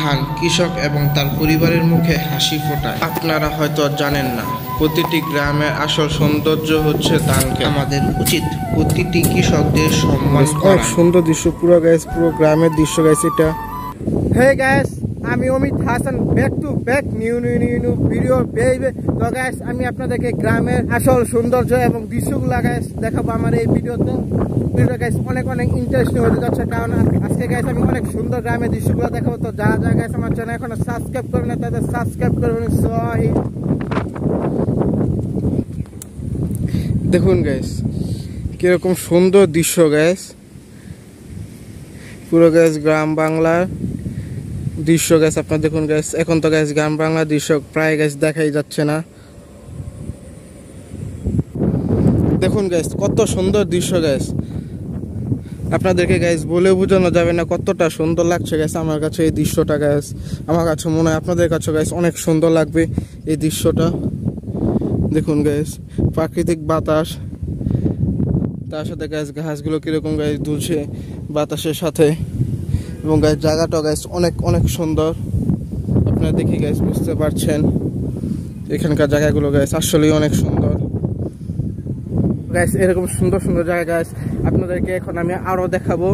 ধান কৃষক এবং তার পরিবারের মুখে হাসি ফোটায়। আপনারা হয়তো জানেন না, প্রতিটি গ্রামের আসল সৌন্দর্য হচ্ছে ধান ক্ষেত। আমাদের উচিত প্রতিটি কৃষকদের সম্মান করা। সুন্দর দৃশ্য, পুরো গ্রামের দৃশ্য গাইস এটা। হে গাইস, আমি Amit Hasan, back to back new video baby. তো গাইস, আমি আপনাদেরকে গ্রামের আসল সৌন্দর্য এবং দৃশ্যগুলো গাইস দেখাবো আমার এই ভিডিওতে। ভিডিওটা গাইস অনেক ইন্টারেস্টিং হতে যাচ্ছে, কারণ আজকে গাইস আমি অনেক সুন্দর গ্রামের দৃশ্যগুলো দেখাবো। তো যারা গাইস আমার চ্যানেল এখনো সাবস্ক্রাইব করবেন না, তাদের সাবস্ক্রাইব করবেন। দেখুন গাইস কিরকম সুন্দর দৃশ্য গাইস, পুরো গাইস গ্রাম বাংলার দৃশ্য গাইস। আপনারা দেখুন গাইস, এখন তো গাইস গ্রাম বাংলার দৃশ্য প্রায় গাইস দেখাই যাচ্ছে না। দেখুন গাইস কত সুন্দর দৃশ্য গাইস, আপনাদেরকে গাইস বলে বোঝানো যাবে না কতটা সুন্দর লাগছে গাইস আমার কাছে এই দৃশ্যটা গাইস। আমার কাছে মনে হয় আপনাদের কাছে গাইস অনেক সুন্দর লাগবে এই দৃশ্যটা। দেখুন গাইস প্রাকৃতিক বাতাস, তার সাথে গাইস ঘাসগুলো কিরকম গাইস দুলছে বাতাসের সাথে, এবং গাইস জায়গাটা গাইস অনেক সুন্দর। আপনারা দেখি গাইস বুঝতে পারছেন এখানকার জায়গাগুলো গাইস আসলেই অনেক সুন্দর গাইস। এরকম সুন্দর জায়গা গাইস আপনাদেরকে এখন আমি আরো দেখাবো।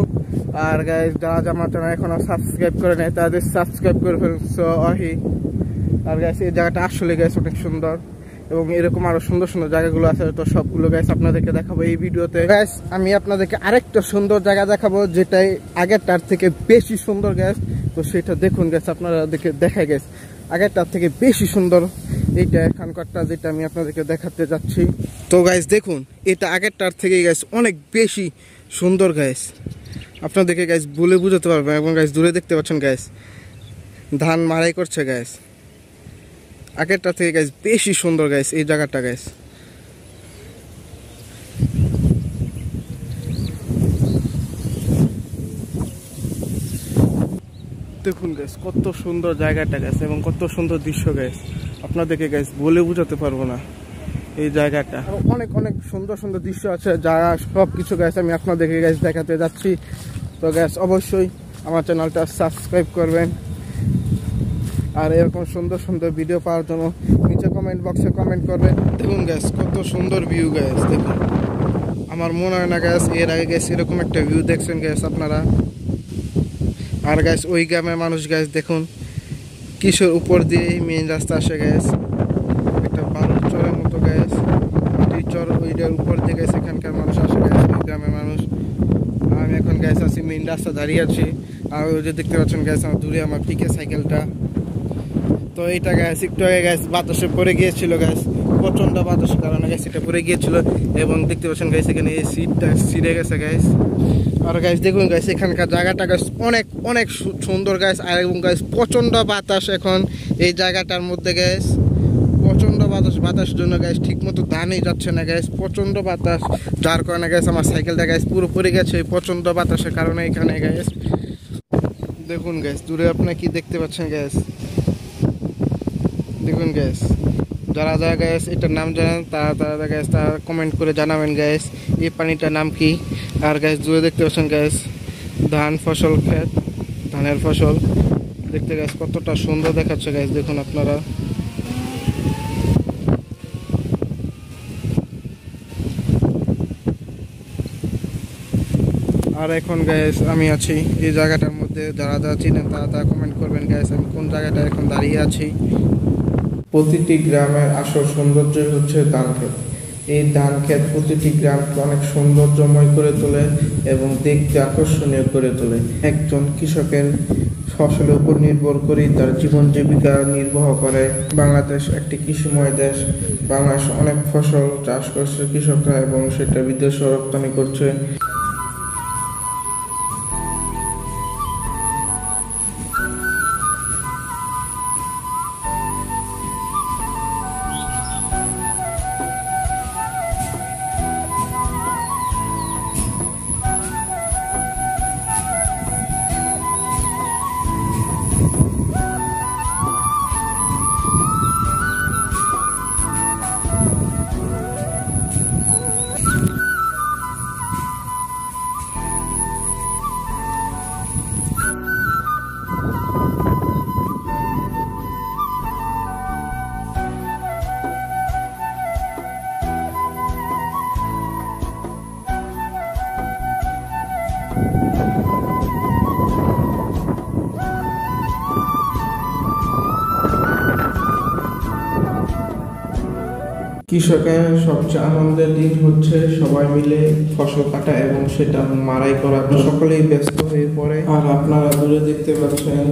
আর গাইস যারা আমার চ্যানেল এখনো সাবস্ক্রাইব করে নেয় তাদের সাবস্ক্রাইব করে ফেলছি। আর গাইস এই জায়গাটা আসলে গাইস অনেক সুন্দর, এবং এরকম আরো সুন্দর জায়গাগুলো আছে। তো সবগুলো গাইস আপনাদেরকে দেখাবো এই ভিডিওতে। গাইস আমি আপনাদেরকে আরেকটা সুন্দর জায়গা দেখাবো, যেটাই আগেরটার থেকে বেশি সুন্দর গাইস। তো সেটা দেখুন গাইস, আপনারা দেখাই গাইস আগেরটার থেকে বেশি সুন্দর এইটা এখানকারটা, যেটা আমি আপনাদেরকে দেখাতে যাচ্ছি। তো গাইস দেখুন এটা আগেরটার থেকে গাইস অনেক বেশি সুন্দর গাইস, আপনাদেরকে গাইস বলে বুঝাতে পারবেন। এবং গাইস দূরে দেখতে পাচ্ছেন গাইস ধান মাড়াই করছে গাইস, আগেরটা থেকে গাইস বেশি সুন্দর গাইস এই জায়গাটা গাইস। দেখুন গাইস কত সুন্দর জায়গাটা গাইস, এবং কত সুন্দর দৃশ্য গাইস, আপনাদেরকে গাইস বলে বোঝাতে পারবো না এই জায়গাটা। অনেক সুন্দর দৃশ্য আছে, যারা সব কিছু গাইস আমি আপনাদেরকে গাইস দেখাতে যাচ্ছি। তো গাইস অবশ্যই আমার চ্যানেলটা সাবস্ক্রাইব করবেন, আর এরকম সুন্দর ভিডিও পাওয়ার জন্য নিচে কমেন্ট বক্সে কমেন্ট করবেন। দেখুন গাইস কত সুন্দর ভিউ গাইস, দেখুন আমার মনে হয় না গাইস এর আগে গাইস এরকম একটা ভিউ দেখছেন গাইস আপনারা। আর গাইস ওই গ্রামের মানুষ গাইস দেখুন কিশোর উপর দিয়ে মেইন রাস্তা আসে গাইস, একটা বালুর চরের মতো গাইস, এই চর ওইটার উপর দিয়ে গাইস এখানকার মানুষ আসে গাইস, ওই গ্রামের মানুষ। আমি এখন গাইস আছি মেইন রাস্তা দাঁড়িয়ে আছি, আর ওই যে দেখতে পাচ্ছেন গাইস আমার দূরে আমার পিকে সাইকেলটা। তো এইটা গাইস একটু আগে গাইস বাতাসে পড়ে গিয়েছিল গাইস, প্রচন্ড বাতাসের কারণে গাইস এটা পড়ে গিয়েছিল, এবং দেখতে পাচ্ছেন গাইস এখানে এই সিটটা ছিঁড়ে গেছে গাইস। আর গাইস দেখুন গাইস এখানকার জায়গাটা গাইস অনেক সুন্দর গাইস, আর এবং গাইস প্রচন্ড বাতাস এখন এই জায়গাটার মধ্যে গাইস, প্রচন্ড বাতাসের জন্য গাইস ঠিক মতো ধানই যাচ্ছে না গাইস, প্রচন্ড বাতাস, যার কারণে গাইস আমার সাইকেলটা গাইস পুরো পড়ে গেছে প্রচন্ড বাতাসের কারণে এখানে গাইস। দেখুন গাইস দূরে আপনারা কি দেখতে পাচ্ছেন গাইস, দেখুন গাইস যারা গাইস এটার নাম জানেন তারা গাইস তারা কমেন্ট করে জানাবেন গাইস এই পানিটার নাম কি। আর গাইস দূরে দেখতে পাচ্ছেন গাইস ধান ফসল ক্ষেত, ধানের ফসল দেখতে গাইস কতটা সুন্দর দেখাচ্ছে গাইস, দেখুন আপনারা। আর এখন গাইস আমি আছি এই জায়গাটার মধ্যে, যারা চিনেন তারা কমেন্ট করবেন গাইস আমি কোন জায়গাটা এখন দাঁড়িয়ে আছি। প্রতিটি গ্রামের আসল সৌন্দর্য হচ্ছে ধান ক্ষেত। এই ধান ক্ষেত প্রতিটি গ্রামকে অনেক সৌন্দর্যময় করে তোলে এবং দেখতে আকর্ষণীয় করে তোলে। একজন কৃষকের ফসলের উপর নির্ভর করেই তার জীবন জীবিকা নির্বাহ করে। বাংলাদেশ একটি কৃষিময় দেশ, বাংলাদেশ অনেক ফসল চাষ করছে কৃষকরা এবং সেটা বিদেশে রপ্তানি করছে। কৃষকের সবচেয়ে আনন্দের দিন হচ্ছে সবাই মিলে ফসল কাটা এবং সেটা মাড়াই করা। সকলেই ব্যস্ত হয়ে পড়ে। আর আপনারা দূরে দেখতে পাচ্ছেন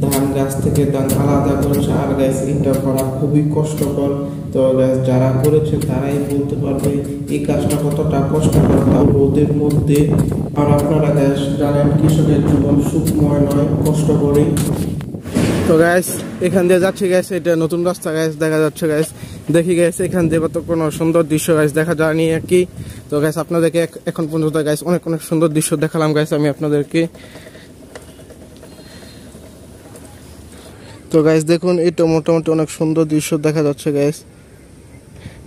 ধান গাছ থেকে ধান আলাদা করছে, আর গাছ এটা করা খুবই কষ্টকর। তো গাছ যারা করেছে তারাই বলতে পারবে এই কাজটা কতটা কষ্টকর, তাও রোদের মধ্যে। আর আপনারা গাছ জানেন কৃষকের জীবন সুখময় নয়, কষ্ট করে। তো গ্যাস এখান দিয়ে যাচ্ছি গ্যাস, এটা নতুন রাস্তা গ্যাস দেখা যাচ্ছে গ্যাস। দেখি গ্যাস এখান দিয়ে কত কোনো সুন্দর দৃশ্য গ্যাস দেখা যায়নি আর কি। তো গ্যাস আপনাদেরকে এখন পর্যন্ত গ্যাস অনেক অনেক সুন্দর দৃশ্য দেখালাম গ্যাস আমি আপনাদেরকে। তো গ্যাস দেখুন এটা মোটামুটি অনেক সুন্দর দৃশ্য দেখা যাচ্ছে গ্যাস।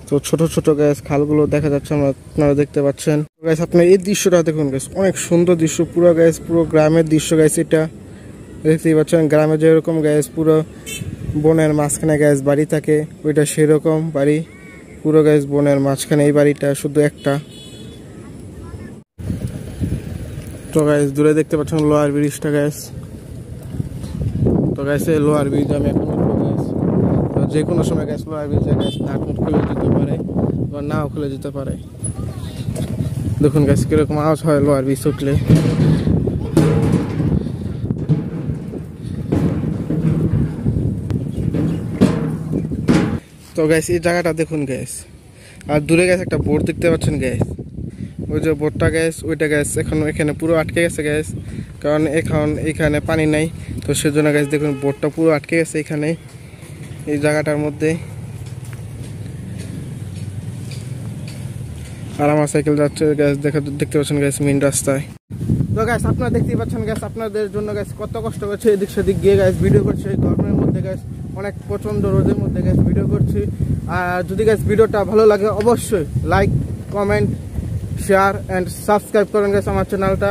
তো ছোট ছোট গ্যাস খালগুলো দেখা যাচ্ছে আপনারা দেখতে পাচ্ছেন গ্যাস। আপনার এই দৃশ্যটা দেখুন গ্যাস, অনেক সুন্দর দৃশ্য, পুরো গ্যাস পুরো গ্রামের দৃশ্য গ্যাস। এটা দেখতেই পাচ্ছেন গ্রামে যেরকম গ্যাস পুরো বনের মাঝখানে গ্যাস বাড়ি থাকে, ওইটা সেরকম বাড়ি, পুরো গ্যাস বনের মাঝখানে এই বাড়িটা শুধু একটা। তো গ্যাস দূরে দেখতে পাচ্ছেন লোহার ব্রিজটা গ্যাস। তো গ্যাস এই লোহার ব্রিজ আমি এখন উঠবো গ্যাস। তো যে কোনো সময় গ্যাস লোহার ব্রিজে গ্যাস নাটমুট খুলে যেতে পারে বা নাও খুলে যেতে পারে। দেখুন গ্যাস কিরকম আওয়াজ হয় লোহার ব্রিজ উঠলে। তো গ্যাস এই জায়গাটা দেখুন গ্যাস, আর দূরে গ্যাস একটা বোট দেখতে পাচ্ছেন গ্যাস। ওই যে বোটটা গ্যাস, ওইটা গ্যাস এখন এখানে পুরো আটকে গেছে গ্যাস, কারণ এখন এখানে পানি নাই। তো সেজন্য গ্যাস দেখুন বোটটা পুরো আটকে গেছে এখানে এই জায়গাটার মধ্যে। আর আমার সাইকেল যাচ্ছে গ্যাস, দেখতে পাচ্ছেন গ্যাস মেইন রাস্তায়। তো গ্যাস আপনারা দেখতেই পাচ্ছেন গ্যাস, আপনাদের জন্য গ্যাস কত কষ্ট করছে এদিক সেদিক গিয়ে গ্যাস ভিডিও করছে গরমের মধ্যে গ্যাস, অনেক প্রচন্ড রোদের মধ্যে গ্যাস ভিডিও করছি। আর যদি গ্যাস ভিডিওটা ভালো লাগে অবশ্যই like, comment, share and subscribe করেন গ্যাস আমার চ্যানেলটা।